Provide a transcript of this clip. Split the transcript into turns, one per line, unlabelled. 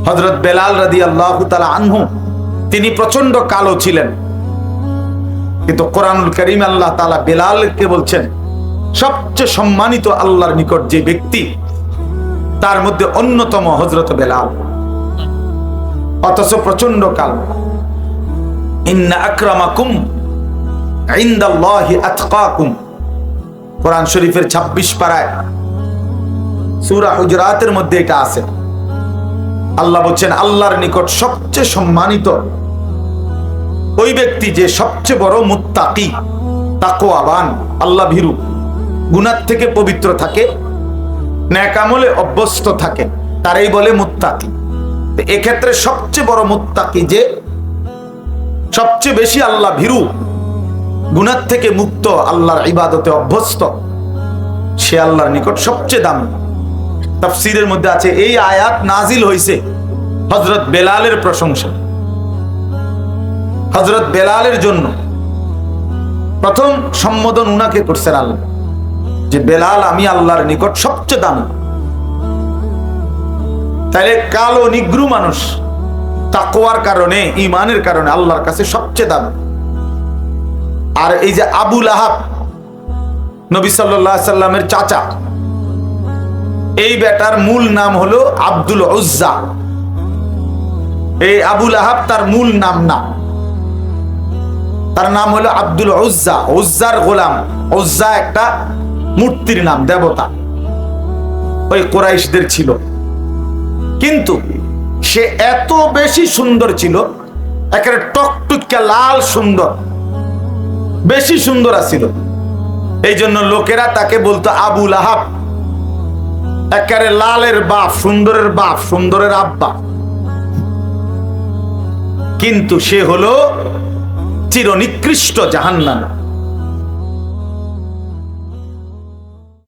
হযরত বেলাল রাদিয়াল্লাহু তাআলা আনহু তিনি প্রচন্ড কালো ছিলেন, কিন্তু কোরআনুল কারীমে আল্লাহ তাআলা বেলালকে বলছেন সবচেয়ে সম্মানিত আল্লাহর নিকট যে ব্যক্তি তার মধ্যে অন্যতম হযরত বেলাল, অথচ প্রচন্ড কালো। ইন্না আকরামাকুম ইনদাল্লাহি আতকাকুম, কোরআন শরীফের 26 পারায় সূরা হুজরাতের মধ্যে এটা আছে। আল্লাহ বলছেন আল্লাহর নিকট সবচেয়ে সম্মানিত ওই ব্যক্তি যে সবচেয়ে বড় মুত্তাকি, তাকওয়াবান, আল্লাহ ভীরু, গুনাহ থেকে পবিত্র থাকে, নেক আমলে অভ্যস্ত থাকে, তারই বলে মুত্তাকি। এক্ষেত্রে সবচেয়ে বড় মুত্তাকি যে সবচেয়ে বেশি আল্লাহ ভীরু, গুনাহ থেকে মুক্ত, আল্লাহর ইবাদতে অভ্যস্ত, সে আল্লাহর নিকট সবচেয়ে দামি। তাফসীরের মধ্যে আছে এই আয়াত নাজিল হয়েছে হযরত বেলালের প্রশংসা। হযরত বেলালের জন্য প্রথম সম্বোধন উনাকে করছেন আল্লাহ, যে বেলাল আমি আল্লাহর নিকট সবচেয়ে দামি। তাহলে কালো নিগ্রু মানুষ তাকওয়ার কারণে, ঈমানের কারণে আল্লাহর কাছে সবচেয়ে দামি। আর এই যে আবু লাহাব, নবী সাল্লাল্লাহু আলাইহি সাল্লামের চাচা, এই বেটার মূল নাম হলো আব্দুল উজ্জা। এই আবু লাহাব তার মূল নাম না, তার নাম হলো আব্দুল উজ্জা, উজ্জার গোলাম। উজ্জা একটা মূর্তির নাম, দেবতা, ওই কুরাইশদের ছিল। কিন্তু সে এত বেশি সুন্দর ছিল, একেবারে টকটকে লাল সুন্দর, বেশি সুন্দর আছিল। এই জন্য লোকেরা তাকে বলতো আবু লাহাব, একেবারে লালের বাপ, সুন্দরের বাপ, সুন্দরের আব্বা। কিন্তু সে হলো চিরনিকৃষ্ট জাহান্নামী।